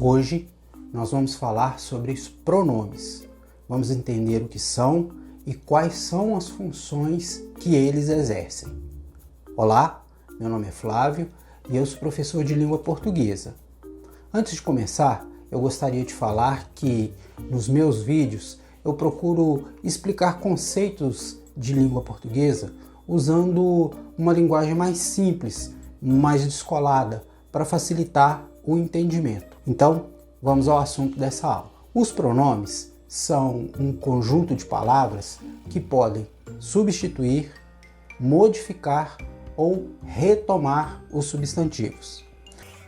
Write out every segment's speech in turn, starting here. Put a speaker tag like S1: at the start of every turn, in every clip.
S1: Hoje nós vamos falar sobre os pronomes. Vamos entender o que são e quais são as funções que eles exercem. Olá, meu nome é Flávio e eu sou professor de língua portuguesa. Antes de começar, eu gostaria de falar que nos meus vídeos eu procuro explicar conceitos de língua portuguesa usando uma linguagem mais simples, mais descolada, para facilitar o entendimento. Então, vamos ao assunto dessa aula. Os pronomes são um conjunto de palavras que podem substituir, modificar ou retomar os substantivos.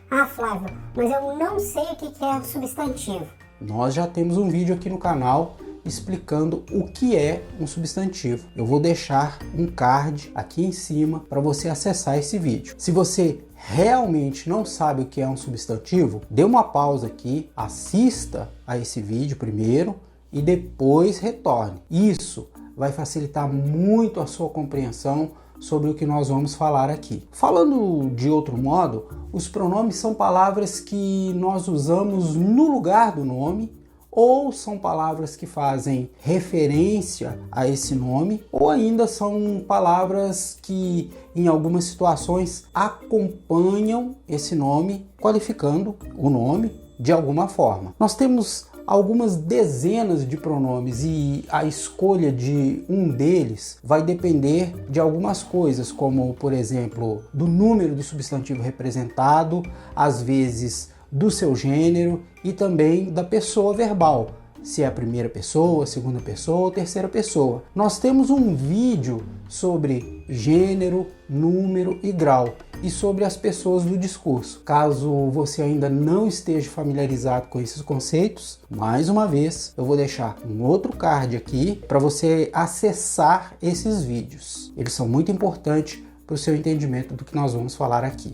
S2: Ah, Flávio, mas eu não sei o que é substantivo.
S1: Nós já temos um vídeo aqui no canal explicando o que é um substantivo. Eu vou deixar um card aqui em cima para você acessar esse vídeo. Se você realmente não sabe o que é um substantivo, dê uma pausa aqui, assista a esse vídeo primeiro e depois retorne. Isso vai facilitar muito a sua compreensão sobre o que nós vamos falar aqui. Falando de outro modo, os pronomes são palavras que nós usamos no lugar do nome, ou são palavras que fazem referência a esse nome, ou ainda são palavras que em algumas situações acompanham esse nome, qualificando o nome de alguma forma. Nós temos algumas dezenas de pronomes e a escolha de um deles vai depender de algumas coisas, como, por exemplo, do número do substantivo representado, às vezes do seu gênero e também da pessoa verbal, se é a primeira pessoa, segunda pessoa ou terceira pessoa. Nós temos um vídeo sobre gênero, número e grau e sobre as pessoas do discurso. Caso você ainda não esteja familiarizado com esses conceitos, mais uma vez eu vou deixar um outro card aqui para você acessar esses vídeos. Eles são muito importantes para o seu entendimento do que nós vamos falar aqui.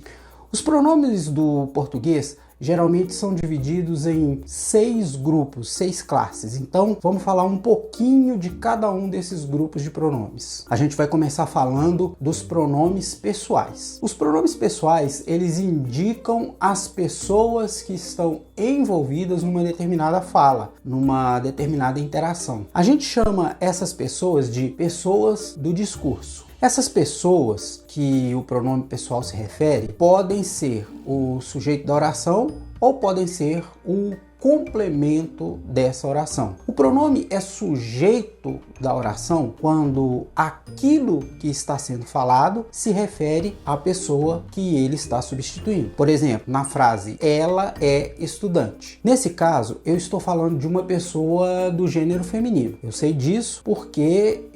S1: Os pronomes do português geralmente são divididos em 6 grupos, 6 classes. Então, vamos falar um pouquinho de cada um desses grupos de pronomes. A gente vai começar falando dos pronomes pessoais. Os pronomes pessoais, eles indicam as pessoas que estão envolvidas numa determinada fala, numa determinada interação. A gente chama essas pessoas de pessoas do discurso. Essas pessoas que o pronome pessoal se refere podem ser o sujeito da oração ou podem ser o complemento dessa oração. O pronome é sujeito da oração quando aquilo que está sendo falado se refere à pessoa que ele está substituindo. Por exemplo, na frase ela é estudante. Nesse caso, eu estou falando de uma pessoa do gênero feminino. Eu sei disso porque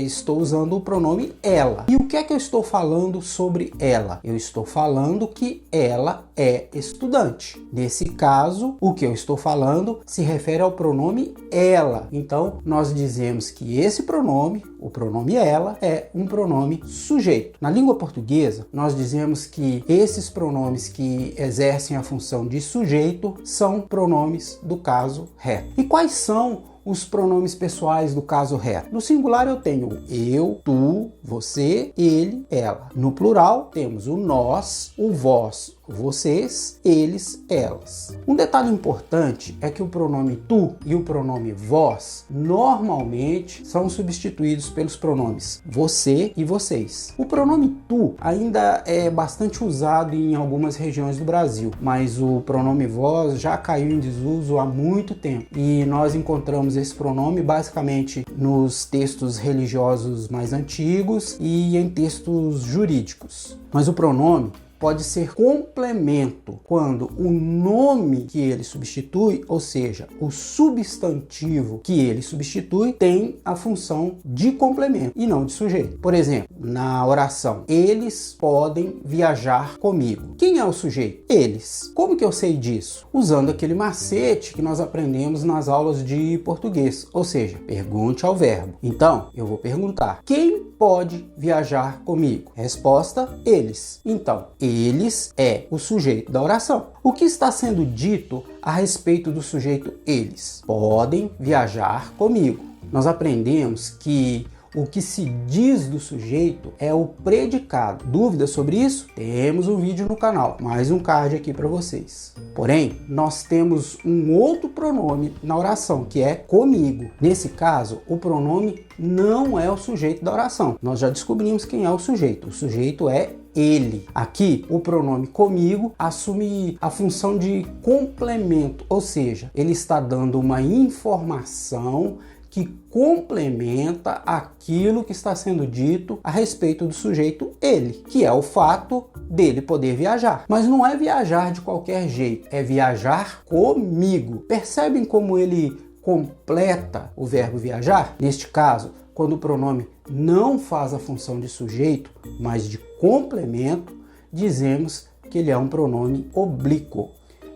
S1: estou usando o pronome ela. E o que é que eu estou falando sobre ela? Eu estou falando que ela é estudante. Nesse caso, o que eu estou falando se refere ao pronome ela. Então, nós dizemos que esse pronome, o pronome ela, é um pronome sujeito. Na língua portuguesa, nós dizemos que esses pronomes que exercem a função de sujeito são pronomes do caso reto. E quais são os pronomes pessoais do caso reto? No singular eu tenho eu, tu, você, ele, ela. No plural temos o nós, o vós, vocês, eles, elas. Um detalhe importante é que o pronome tu e o pronome vós normalmente são substituídos pelos pronomes você e vocês. O pronome tu ainda é bastante usado em algumas regiões do Brasil, mas o pronome vós já caiu em desuso há muito tempo e nós encontramos esse pronome basicamente nos textos religiosos mais antigos e em textos jurídicos. Mas o pronome pode ser complemento quando o nome que ele substitui, ou seja, o substantivo que ele substitui, tem a função de complemento e não de sujeito. Por exemplo, na oração, eles podem viajar comigo. Quem é o sujeito? Eles. Como que eu sei disso? Usando aquele macete que nós aprendemos nas aulas de português, ou seja, pergunte ao verbo. Então, eu vou perguntar: quem pode viajar comigo? Resposta: eles. Então, eles é o sujeito da oração. O que está sendo dito a respeito do sujeito eles? Podem viajar comigo. Nós aprendemos que o que se diz do sujeito é o predicado. Dúvidas sobre isso? Temos um vídeo no canal, mais um card aqui para vocês. Porém, nós temos um outro pronome na oração, que é comigo. Nesse caso, o pronome não é o sujeito da oração. Nós já descobrimos quem é o sujeito. O sujeito é ele. Aqui, o pronome comigo assume a função de complemento, ou seja, ele está dando uma informação que complementa aquilo que está sendo dito a respeito do sujeito ele, que é o fato dele poder viajar. Mas não é viajar de qualquer jeito, é viajar comigo. Percebem como ele completa o verbo viajar? Neste caso, quando o pronome não faz a função de sujeito, mas de complemento, dizemos que ele é um pronome oblíquo.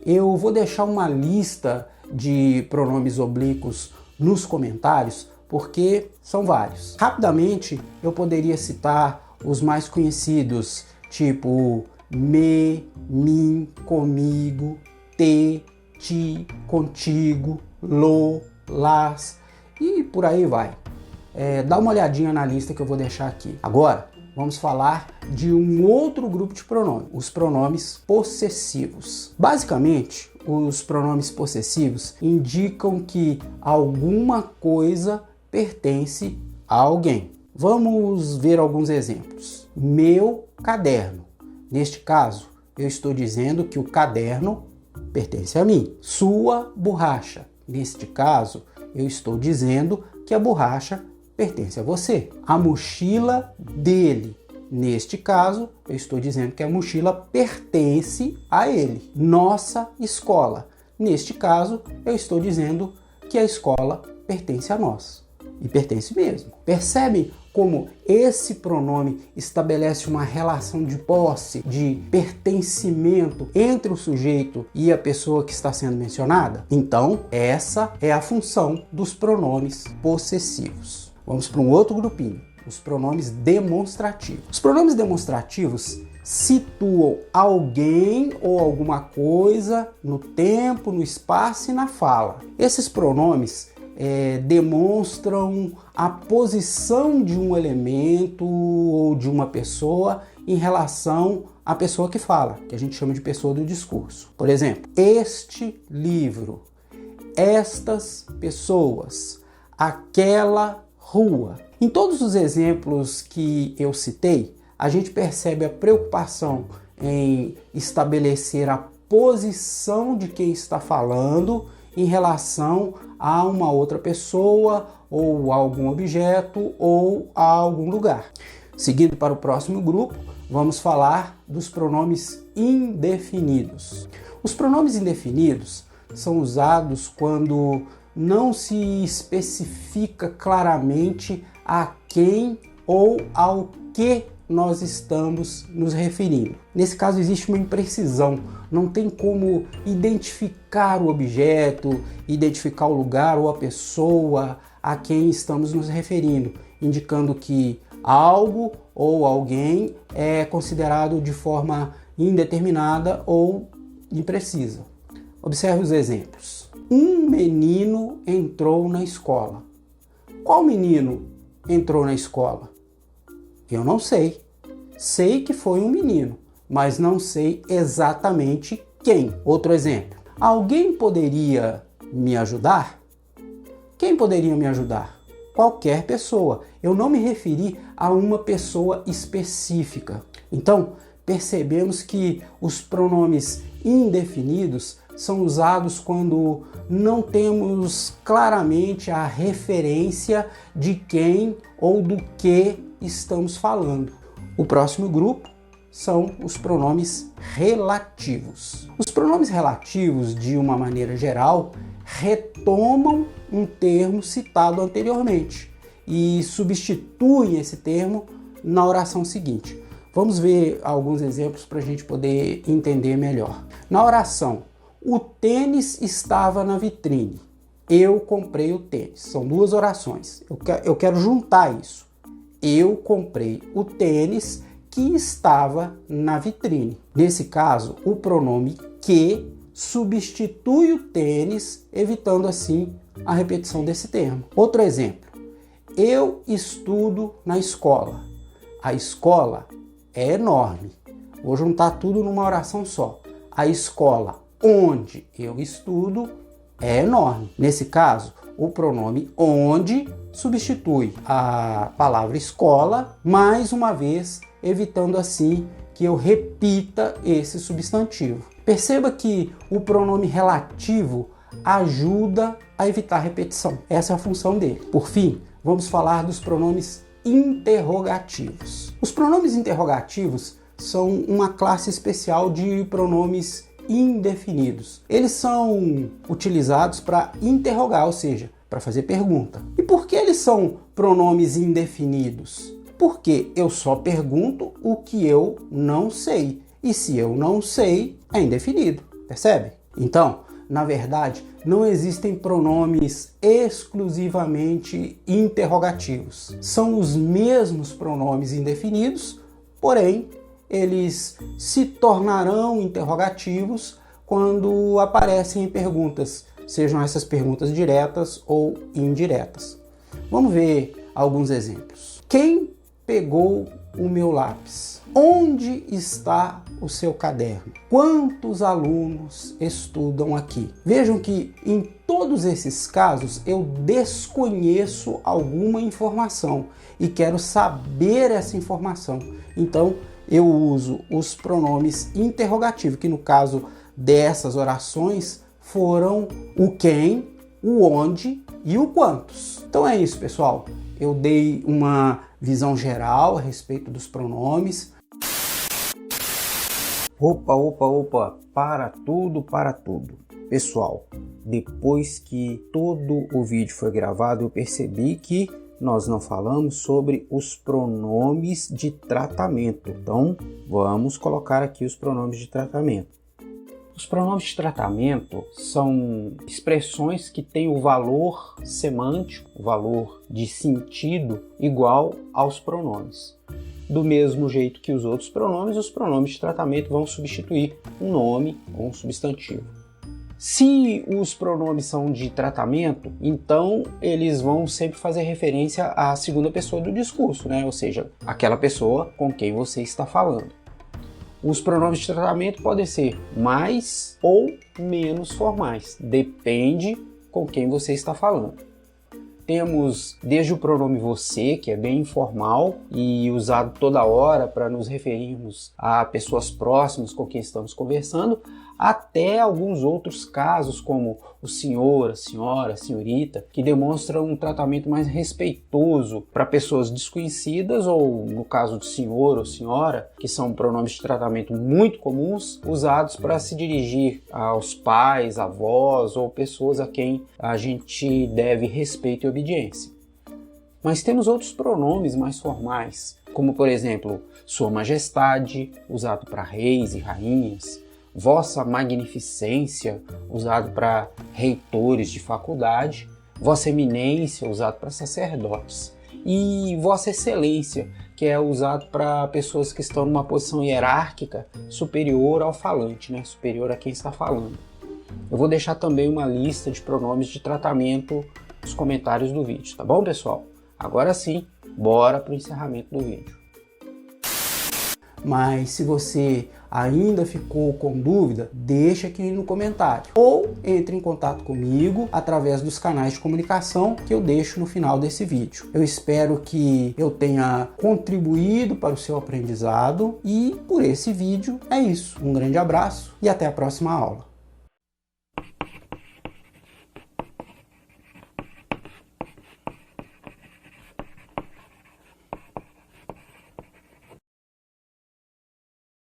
S1: Eu vou deixar uma lista de pronomes oblíquos nos comentários, porque são vários. Rapidamente, eu poderia citar os mais conhecidos, tipo me, mim, comigo, te, ti, contigo, lo, las e por aí vai. Dá uma olhadinha na lista que eu vou deixar aqui. Agora, vamos falar de um outro grupo de pronomes, os pronomes possessivos. Basicamente, os pronomes possessivos indicam que alguma coisa pertence a alguém. Vamos ver alguns exemplos. Meu caderno. Neste caso, eu estou dizendo que o caderno pertence a mim. Sua borracha. Neste caso, eu estou dizendo que a borracha pertence a você. A mochila dele. Neste caso, eu estou dizendo que a mochila pertence a ele. Nossa escola. Neste caso, eu estou dizendo que a escola pertence a nós. E pertence mesmo. Percebem como esse pronome estabelece uma relação de posse, de pertencimento entre o sujeito e a pessoa que está sendo mencionada? Então, essa é a função dos pronomes possessivos. Vamos para um outro grupinho, os pronomes demonstrativos. Os pronomes demonstrativos situam alguém ou alguma coisa no tempo, no espaço e na fala. Esses pronomes demonstram a posição de um elemento ou de uma pessoa em relação à pessoa que fala, que a gente chama de pessoa do discurso. Por exemplo, este livro, estas pessoas, aquela rua. Em todos os exemplos que eu citei, a gente percebe a preocupação em estabelecer a posição de quem está falando em relação a uma outra pessoa, ou a algum objeto, ou a algum lugar. Seguindo para o próximo grupo, vamos falar dos pronomes indefinidos. Os pronomes indefinidos são usados quando não se especifica claramente a quem ou ao que nós estamos nos referindo. Nesse caso existe uma imprecisão, não tem como identificar o objeto, identificar o lugar ou a pessoa a quem estamos nos referindo, indicando que algo ou alguém é considerado de forma indeterminada ou imprecisa. Observe os exemplos. Um menino entrou na escola. Qual menino entrou na escola? Eu não sei. Sei que foi um menino, mas não sei exatamente quem. Outro exemplo. Alguém poderia me ajudar? Quem poderia me ajudar? Qualquer pessoa. Eu não me referi a uma pessoa específica. Então, percebemos que os pronomes indefinidos são usados quando não temos claramente a referência de quem ou do que estamos falando. O próximo grupo são os pronomes relativos. Os pronomes relativos, de uma maneira geral, retomam um termo citado anteriormente e substituem esse termo na oração seguinte. Vamos ver alguns exemplos para a gente poder entender melhor. Na oração, o tênis estava na vitrine. Eu comprei o tênis. São duas orações. Eu quero juntar isso. Eu comprei o tênis que estava na vitrine. Nesse caso, o pronome que substitui o tênis, evitando assim a repetição desse termo. Outro exemplo. Eu estudo na escola. A escola é enorme. Vou juntar tudo numa oração só. A escola onde eu estudo é enorme. Nesse caso, o pronome onde substitui a palavra escola, mais uma vez, evitando assim que eu repita esse substantivo. Perceba que o pronome relativo ajuda a evitar repetição. Essa é a função dele. Por fim, vamos falar dos pronomes interrogativos. Os pronomes interrogativos são uma classe especial de pronomes indefinidos. Eles são utilizados para interrogar, ou seja, para fazer pergunta. E por que eles são pronomes indefinidos? Porque eu só pergunto o que eu não sei. E se eu não sei, é indefinido. Percebe? Então, na verdade, não existem pronomes exclusivamente interrogativos. São os mesmos pronomes indefinidos, porém, eles se tornarão interrogativos quando aparecem em perguntas, sejam essas perguntas diretas ou indiretas. Vamos ver alguns exemplos. Quem pegou o meu lápis? Onde está o seu caderno? Quantos alunos estudam aqui? Vejam que em todos esses casos eu desconheço alguma informação e quero saber essa informação. Então eu uso os pronomes interrogativos, que no caso dessas orações foram o quem, o onde e o quantos. Então é isso, pessoal. Eu dei uma visão geral a respeito dos pronomes. Opa, para tudo. Pessoal, depois que todo o vídeo foi gravado, eu percebi que nós não falamos sobre os pronomes de tratamento. Então, vamos colocar aqui os pronomes de tratamento. Os pronomes de tratamento são expressões que têm o valor semântico, o valor de sentido igual aos pronomes. Do mesmo jeito que os outros pronomes, os pronomes de tratamento vão substituir um nome ou um substantivo. Se os pronomes são de tratamento, então eles vão sempre fazer referência à segunda pessoa do discurso, né? Ou seja, aquela pessoa com quem você está falando. Os pronomes de tratamento podem ser mais ou menos formais, depende com quem você está falando. Temos desde o pronome você, que é bem informal e usado toda hora para nos referirmos a pessoas próximas com quem estamos conversando, até alguns outros casos como o senhor, a senhora, a senhorita, que demonstram um tratamento mais respeitoso para pessoas desconhecidas, ou no caso de senhor ou senhora, que são pronomes de tratamento muito comuns, usados para se dirigir aos pais, avós ou pessoas a quem a gente deve respeito e obediência. Mas temos outros pronomes mais formais, como por exemplo, Sua Majestade, usado para reis e rainhas, Vossa Magnificência, usado para reitores de faculdade, Vossa Eminência, usado para sacerdotes, e Vossa Excelência, que é usado para pessoas que estão numa posição hierárquica superior ao falante, né? Superior a quem está falando. Eu vou deixar também uma lista de pronomes de tratamento nos comentários do vídeo, tá bom, pessoal? Agora sim, bora para o encerramento do vídeo. Mas se você ainda ficou com dúvida, deixa aqui no comentário. Ou entre em contato comigo através dos canais de comunicação que eu deixo no final desse vídeo. Eu espero que eu tenha contribuído para o seu aprendizado e por esse vídeo é isso. Um grande abraço e até a próxima aula.